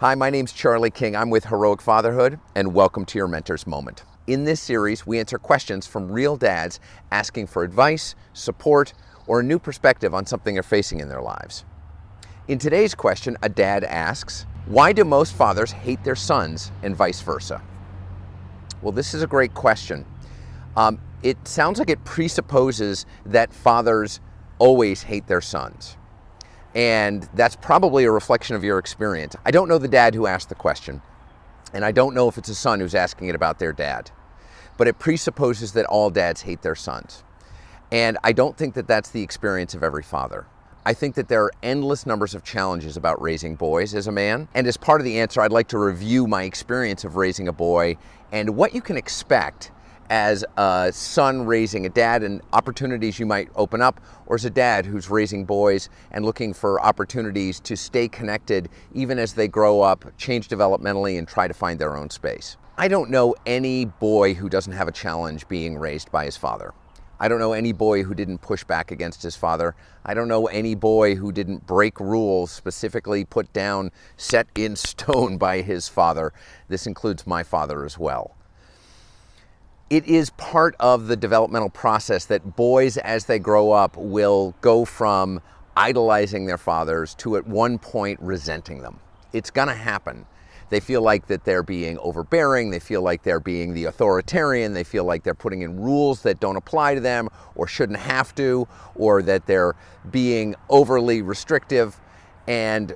Hi, my name's Charlie King. I'm with Heroic Fatherhood, and welcome to your Mentor's Moment. In this series, we answer questions from real dads asking for advice, support, or a new perspective on something they're facing in their lives. In today's question, a dad asks, why do most fathers hate their sons and vice versa? Well, this is a great question. It sounds like it presupposes that fathers always hate their sons. And that's probably a reflection of your experience. I don't know the dad who asked the question, and I don't know if it's a son who's asking it about their dad, but it presupposes that all dads hate their sons. And I don't think that that's the experience of every father. I think that there are endless numbers of challenges about raising boys as a man. And as part of the answer, I'd like to review my experience of raising a boy and what you can expect as a son raising a dad and opportunities you might open up, or as a dad who's raising boys and looking for opportunities to stay connected even as they grow up, change developmentally, and try to find their own space. I don't know any boy who doesn't have a challenge being raised by his father. I don't know any boy who didn't push back against his father. I don't know any boy who didn't break rules specifically put down, set in stone by his father. This includes my father as well. It is part of the developmental process that boys, as they grow up, will go from idolizing their fathers to at one point resenting them. It's gonna happen. They feel like that they're being overbearing, they feel like they're being the authoritarian, they feel like they're putting in rules that don't apply to them or shouldn't have to, or that they're being overly restrictive. And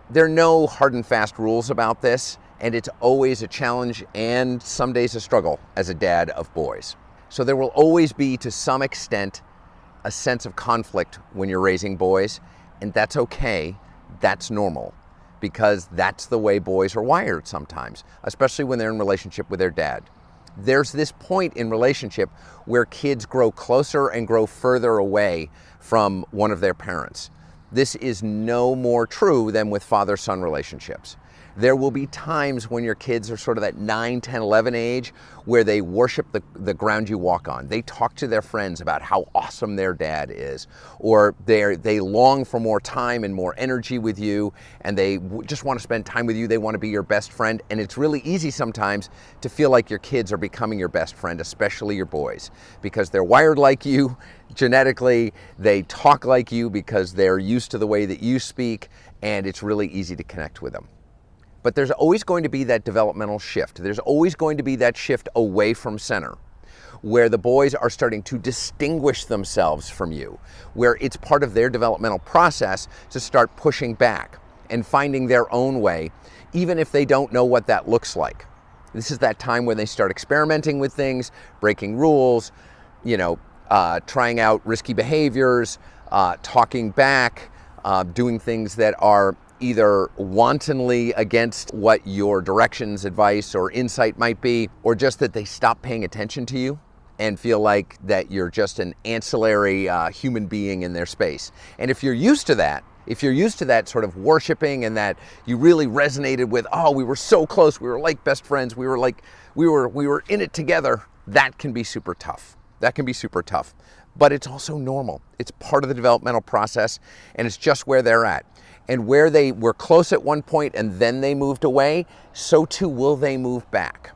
there are no hard and fast rules about this. And it's always a challenge and some days a struggle as a dad of boys. So there will always be, to some extent, a sense of conflict when you're raising boys, and that's okay, that's normal, because that's the way boys are wired sometimes, especially when they're in relationship with their dad. There's this point in relationship where kids grow closer and grow further away from one of their parents. This is no more true than with father-son relationships. There will be times when your kids are sort of that 9, 10, 11 age where they worship the ground you walk on. They talk to their friends about how awesome their dad is, or they long for more time and more energy with you, and they just want to spend time with you. They want to be your best friend, and it's really easy sometimes to feel like your kids are becoming your best friend, especially your boys, because they're wired like you genetically, they talk like you because they're used to the way that you speak, and it's really easy to connect with them. But there's always going to be that developmental shift. There's always going to be that shift away from center, where the boys are starting to distinguish themselves from you, where it's part of their developmental process to start pushing back and finding their own way, even if they don't know what that looks like. This is that time when they start experimenting with things, breaking rules, trying out risky behaviors, talking back, doing things that are either wantonly against what your directions, advice, or insight might be, or just that they stop paying attention to you and feel like that you're just an ancillary human being in their space. And if you're used to that, sort of worshiping, and that you really resonated with, oh, we were so close, we were like best friends, we were in it together, that can be super tough. But it's also normal. It's part of the developmental process, and it's just where they're at. And where they were close at one point and then they moved away, so too will they move back.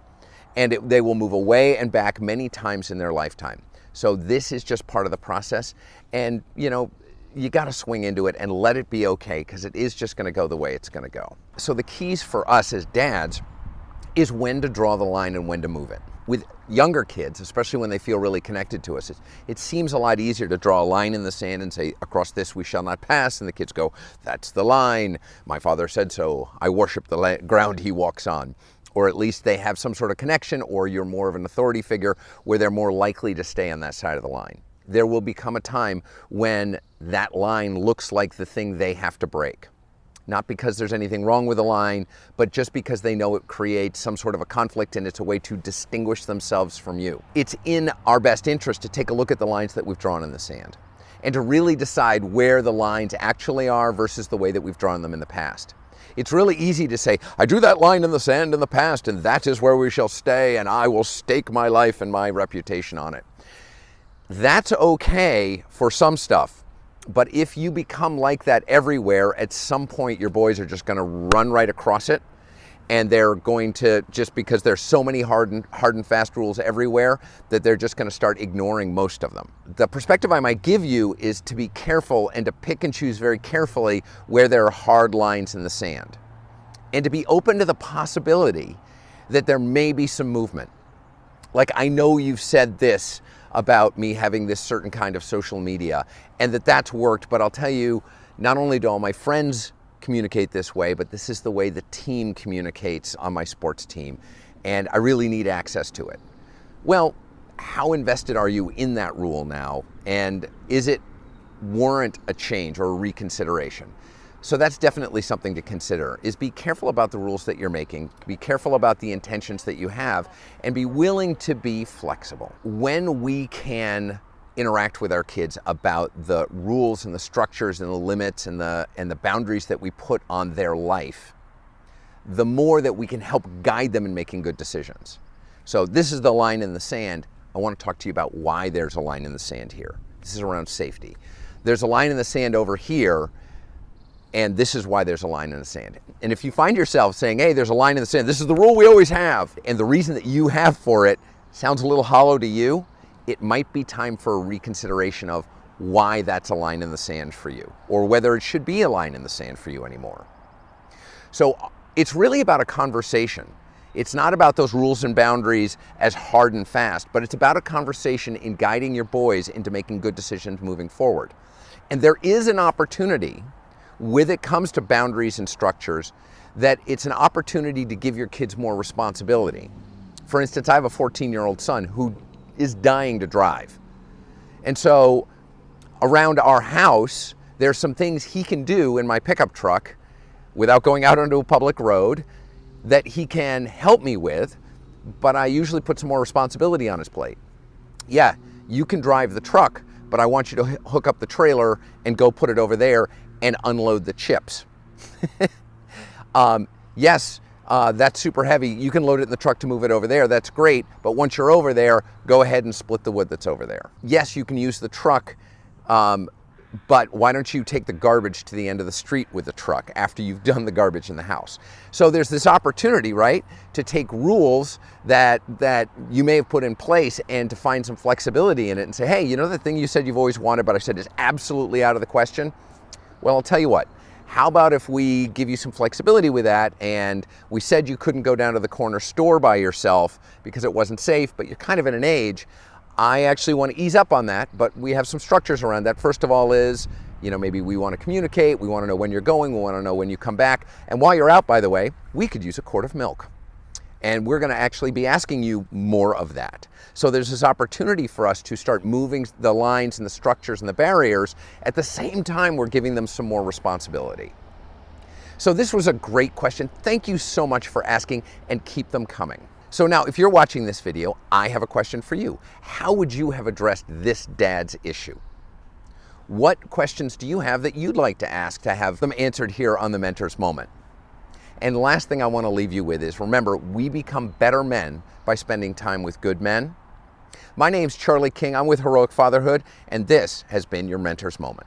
And they will move away and back many times in their lifetime. So this is just part of the process. And you got to swing into it and let it be okay, because it is just going to go the way it's going to go. So the keys for us as dads is when to draw the line and when to move it. With younger kids, especially when they feel really connected to us, it seems a lot easier to draw a line in the sand and say, across this we shall not pass, and the kids go, that's the line, my father said so, I worship the ground he walks on. Or at least they have some sort of connection, or you're more of an authority figure where they're more likely to stay on that side of the line. There will become a time when that line looks like the thing they have to break. Not because there's anything wrong with the line, but just because they know it creates some sort of a conflict and it's a way to distinguish themselves from you. It's in our best interest to take a look at the lines that we've drawn in the sand and to really decide where the lines actually are versus the way that we've drawn them in the past. It's really easy to say, I drew that line in the sand in the past, and that is where we shall stay, and I will stake my life and my reputation on it. That's okay for some stuff. But if you become like that everywhere, at some point your boys are just going to run right across it, and they're going to, just because there's so many hard and fast rules everywhere, that they're just going to start ignoring most of them. The perspective I might give you is to be careful and to pick and choose very carefully where there are hard lines in the sand, and to be open to the possibility that there may be some movement. Like, I know you've said this about me having this certain kind of social media, and that's worked, but I'll tell you, not only do all my friends communicate this way, but this is the way the team communicates on my sports team, and I really need access to it. Well, how invested are you in that rule now, and is it warrant a change or a reconsideration? So that's definitely something to consider, is be careful about the rules that you're making, be careful about the intentions that you have, and be willing to be flexible. When we can interact with our kids about the rules and the structures and the limits and the boundaries that we put on their life, the more that we can help guide them in making good decisions. So this is the line in the sand. I want to talk to you about why there's a line in the sand here. This is around safety. There's a line in the sand over here, and this is why there's a line in the sand. And if you find yourself saying, hey, there's a line in the sand, this is the rule we always have, and the reason that you have for it sounds a little hollow to you, it might be time for a reconsideration of why that's a line in the sand for you, or whether it should be a line in the sand for you anymore. So it's really about a conversation. It's not about those rules and boundaries as hard and fast, but it's about a conversation in guiding your boys into making good decisions moving forward. And there is an opportunity when it comes to boundaries and structures, that it's an opportunity to give your kids more responsibility. For instance, I have a 14-year-old son who is dying to drive. And so around our house, there's some things he can do in my pickup truck without going out onto a public road that he can help me with, but I usually put some more responsibility on his plate. Yeah, you can drive the truck, but I want you to hook up the trailer and go put it over there and unload the chips. Yes, that's super heavy. You can load it in the truck to move it over there. That's great. But once you're over there, go ahead and split the wood that's over there. Yes, you can use the truck, but why don't you take the garbage to the end of the street with the truck after you've done the garbage in the house? So there's this opportunity, right, to take rules that you may have put in place and to find some flexibility in it and say, hey, you know the thing you said you've always wanted, but I said is absolutely out of the question? Well, I'll tell you what, how about if we give you some flexibility with that, and we said you couldn't go down to the corner store by yourself because it wasn't safe, but you're kind of in an age. I actually want to ease up on that, but we have some structures around that. First of all is, maybe we want to communicate, we want to know when you're going, we want to know when you come back. And while you're out, by the way, we could use a quart of milk. And we're going to actually be asking you more of that. So there's this opportunity for us to start moving the lines and the structures and the barriers. At the same time, we're giving them some more responsibility. So this was a great question. Thank you so much for asking, and keep them coming. So now, if you're watching this video, I have a question for you. How would you have addressed this dad's issue? What questions do you have that you'd like to ask to have them answered here on the Mentor's Moment? And the last thing I want to leave you with is, remember, we become better men by spending time with good men. My name's Charlie King. I'm with Heroic Fatherhood, and this has been your Mentor's Moment.